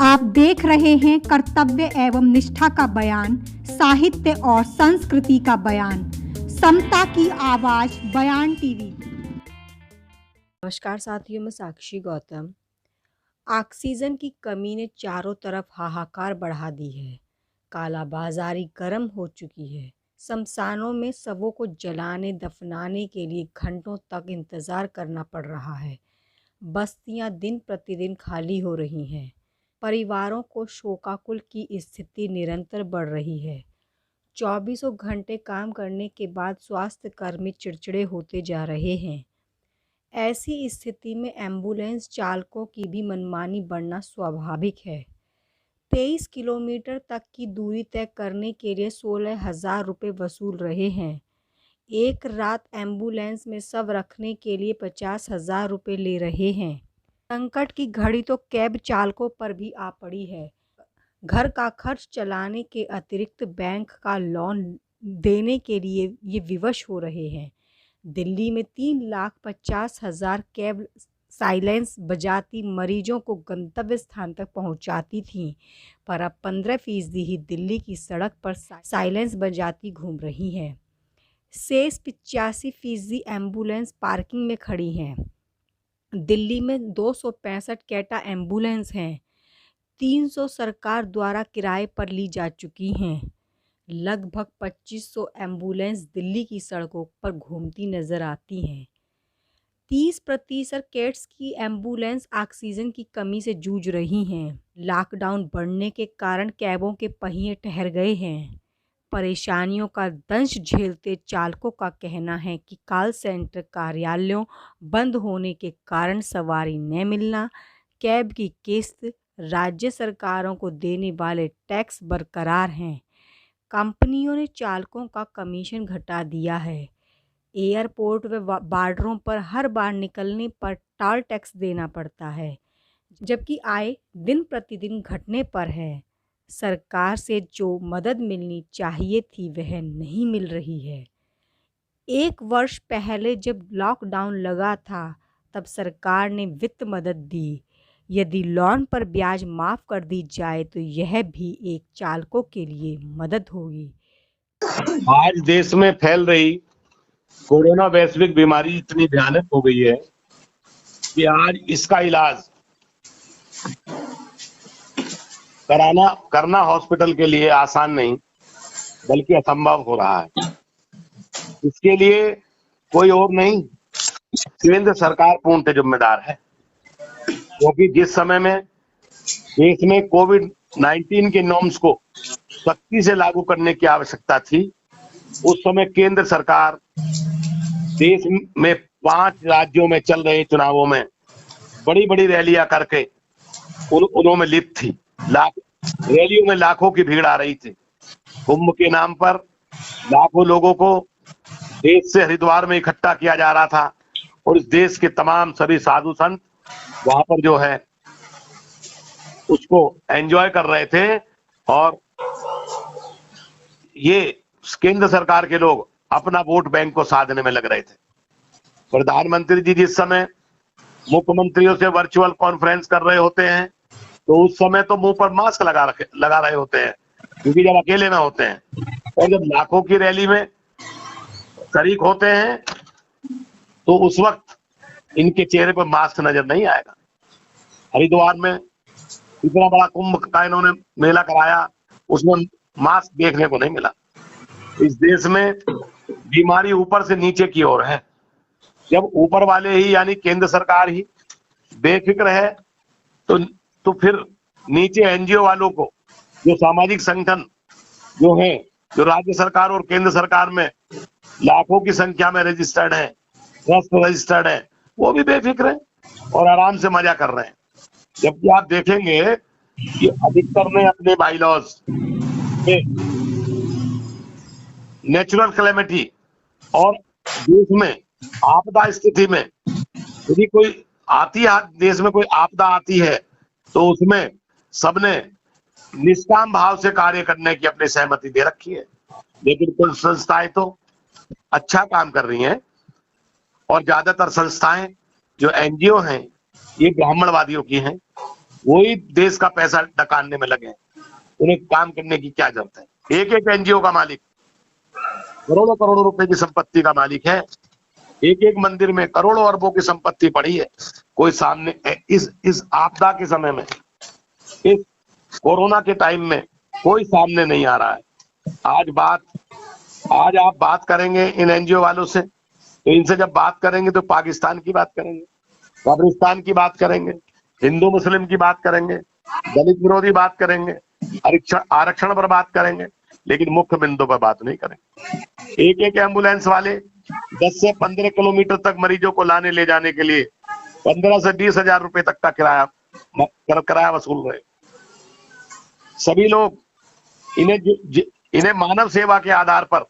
आप देख रहे हैं कर्तव्य एवं निष्ठा का बयान, साहित्य और संस्कृति का बयान, समता की आवाज बयान टीवी। नमस्कार साथियों, मैं साक्षी गौतम। ऑक्सीजन की कमी ने चारों तरफ हाहाकार बढ़ा दी है। कालाबाजारी गर्म हो चुकी है। शमशानों में शवों को जलाने दफनाने के लिए घंटों तक इंतज़ार करना पड़ रहा है। बस्तियां दिन प्रतिदिन खाली हो रही हैं। परिवारों को शोकाकुल की स्थिति निरंतर बढ़ रही है। 24 घंटे काम करने के बाद स्वास्थ्य कर्मी चिड़चिड़े होते जा रहे हैं। ऐसी स्थिति में एम्बुलेंस चालकों की भी मनमानी बढ़ना स्वाभाविक है। 23 किलोमीटर तक की दूरी तय करने के लिए 16,000 रुपये वसूल रहे हैं। एक रात एम्बुलेंस में शव रखने के लिए 50,000 रुपये ले रहे हैं। संकट की घड़ी तो कैब चालकों पर भी आ पड़ी है। घर का खर्च चलाने के अतिरिक्त बैंक का लोन देने के लिए ये विवश हो रहे हैं। दिल्ली में 3,50,000 कैब साइलेंस बजाती मरीजों को गंतव्य स्थान तक पहुंचाती थीं, पर अब 15% ही दिल्ली की सड़क पर साइलेंस बजाती घूम रही हैं। शेष 85% एम्बुलेंस पार्किंग में खड़ी हैं। दिल्ली में 265 कैटा एम्बुलेंस हैं। 300 सरकार द्वारा किराए पर ली जा चुकी हैं। लगभग 2500 एम्बुलेंस दिल्ली की सड़कों पर घूमती नजर आती हैं। 30% कैट्स की एम्बुलेंस ऑक्सीजन की कमी से जूझ रही हैं। लॉकडाउन बढ़ने के कारण कैबों के पहिए ठहर गए हैं। परेशानियों का दंश झेलते चालकों का कहना है कि कॉल सेंटर कार्यालयों बंद होने के कारण सवारी न मिलना, कैब की किस्त, राज्य सरकारों को देने वाले टैक्स बरकरार हैं। कंपनियों ने चालकों का कमीशन घटा दिया है। एयरपोर्ट व बॉर्डरों पर हर बार निकलने पर टोल टैक्स देना पड़ता है, जबकि आय दिन प्रतिदिन घटने पर है। सरकार से जो मदद मिलनी चाहिए थी वह नहीं मिल रही है। 1 वर्ष पहले जब लॉकडाउन लगा था तब सरकार ने वित्त मदद दी। यदि लोन पर ब्याज माफ़ कर दी जाए तो यह भी एक चालकों के लिए मदद होगी। आज देश में फैल रही कोरोना वैश्विक बीमारी इतनी भयानक हो गई है कि आज इसका इलाज करना हॉस्पिटल के लिए आसान नहीं बल्कि असंभव हो रहा है। इसके लिए कोई और नहीं, केंद्र सरकार पूर्णतः जिम्मेदार है, क्योंकि जिस समय में देश में कोविड-19 के नॉर्म्स को सख्ती से लागू करने की आवश्यकता थी, उस समय केंद्र सरकार देश में 5 राज्यों में चल रहे चुनावों में बड़ी बड़ी रैलियां करके उन्होंने लिप्त थी। रैलियों में लाखों की भीड़ आ रही थी। कुंभ के नाम पर लाखों लोगों को देश से हरिद्वार में इकट्ठा किया जा रहा था और इस देश के तमाम सभी साधु संत वहां पर जो है उसको एंजॉय कर रहे थे। और ये केंद्र सरकार के लोग अपना वोट बैंक को साधने में लग रहे थे। प्रधानमंत्री जी जिस समय मुख्यमंत्रियों से वर्चुअल कॉन्फ्रेंस कर रहे होते हैं तो उस समय तो मुंह पर मास्क लगा रहे होते हैं, क्योंकि जब अकेले में होते हैं, और जब लाखों की रैली में शरीक होते हैं तो उस वक्त इनके चेहरे पर मास्क नजर नहीं आएगा। हरिद्वार में इतना बड़ा कुंभ का इन्होंने मेला कराया, उसमें मास्क देखने को नहीं मिला। इस देश में बीमारी ऊपर से नीचे की ओर है। जब ऊपर वाले ही यानी केंद्र सरकार ही बेफिक्र है तो फिर नीचे एनजीओ वालों को, जो सामाजिक संगठन जो है, जो राज्य सरकार और केंद्र सरकार में लाखों की संख्या में रजिस्टर्ड है, ट्रस्ट रजिस्टर्ड है, वो भी बेफिक्र है और आराम से मजा कर रहे हैं। जबकि आप देखेंगे कि अधिकतर ने अपने बाईलॉज में नेचुरल कैलेमिटी और देश में आपदा स्थिति में यदि कोई आती है, देश में कोई आपदा आती है तो उसमें सबने निष्काम भाव से कार्य करने की अपनी सहमति दे रखी है। लेकिन कुछ संस्थाएं तो अच्छा काम कर रही हैं और ज्यादातर संस्थाएं जो एनजीओ हैं ये ब्राह्मणवादियों की हैं। वही देश का पैसा डकाने में लगे हैं। उन्हें काम करने की क्या जरूरत है। एक एक एनजीओ का मालिक करोड़ों करोड़ों रुपए की संपत्ति का मालिक है। एक एक मंदिर में करोड़ों अरबों की संपत्ति पड़ी है। कोई सामने इस आपदा के समय में, इस कोरोना के टाइम में कोई सामने नहीं आ रहा है। आज आप बात करेंगे इन एनजीओ वालों से, तो इनसे जब बात करेंगे तो पाकिस्तान की बात करेंगे, कब्रिस्तान की बात करेंगे, हिंदू मुस्लिम की बात करेंगे, दलित विरोधी बात करेंगे, आरक्षण पर बात करेंगे, लेकिन मुख्य बिंदु पर बात नहीं करेंगे। एक एक एम्बुलेंस वाले 10 से 15 किलोमीटर तक मरीजों को लाने ले जाने के लिए 15 से 20 हजार रुपए तक का किराया वसूल रहे। सभी लोग इन्हें मानव सेवा के आधार पर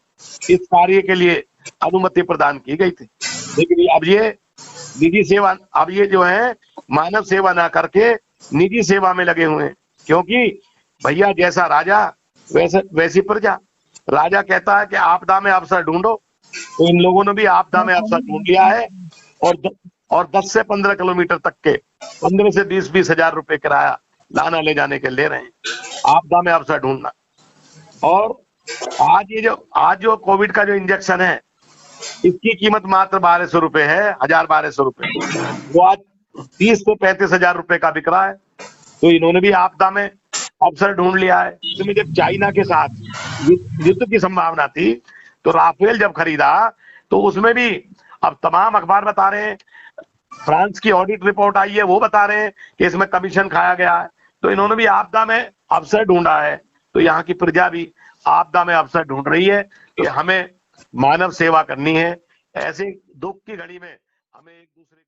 इस कार्य के लिए अनुमति प्रदान की गई थी, लेकिन अब ये निजी सेवा, अब ये जो है मानव सेवा ना करके निजी सेवा में लगे हुए हैं। क्योंकि भैया जैसा राजा वैसी प्रजा। राजा कहता है कि आपदा में अवसर ढूंढो, तो इन लोगों ने भी आपदा में अवसर ढूंढ लिया है और 10 से 15 किलोमीटर तक के 15 से 20 हजार रुपए किराया लाना ले जाने के ले रहे हैं, आपदा में अवसर ढूंढना। और आज जो कोविड का जो इंजेक्शन है, इसकी कीमत मात्र 1200 रुपए है, 1200 रुपए। वो आज 30 से 35 हजार रुपए का बिक रहा है। तो इन्होंने भी आपदा में अवसर ढूंढ लिया है। इसमें जब चाइना के साथ युद्ध की संभावना थी, तो राफेल जब खरीदा, तो उसमें भी अब तमाम अखबार बता रहे हैं, फ्रांस की ऑडिट रिपोर्ट आई है, वो बता रहे हैं कि इसमें कमीशन खाया गया है। तो इन्होंने भी आपदा में अवसर ढूंढा है। तो यहाँ की प्रजा भी आपदा में अवसर ढूंढ रही है कि हमें मानव सेवा करनी है। ऐसे दुख की घड़ी में हमें एक दूसरे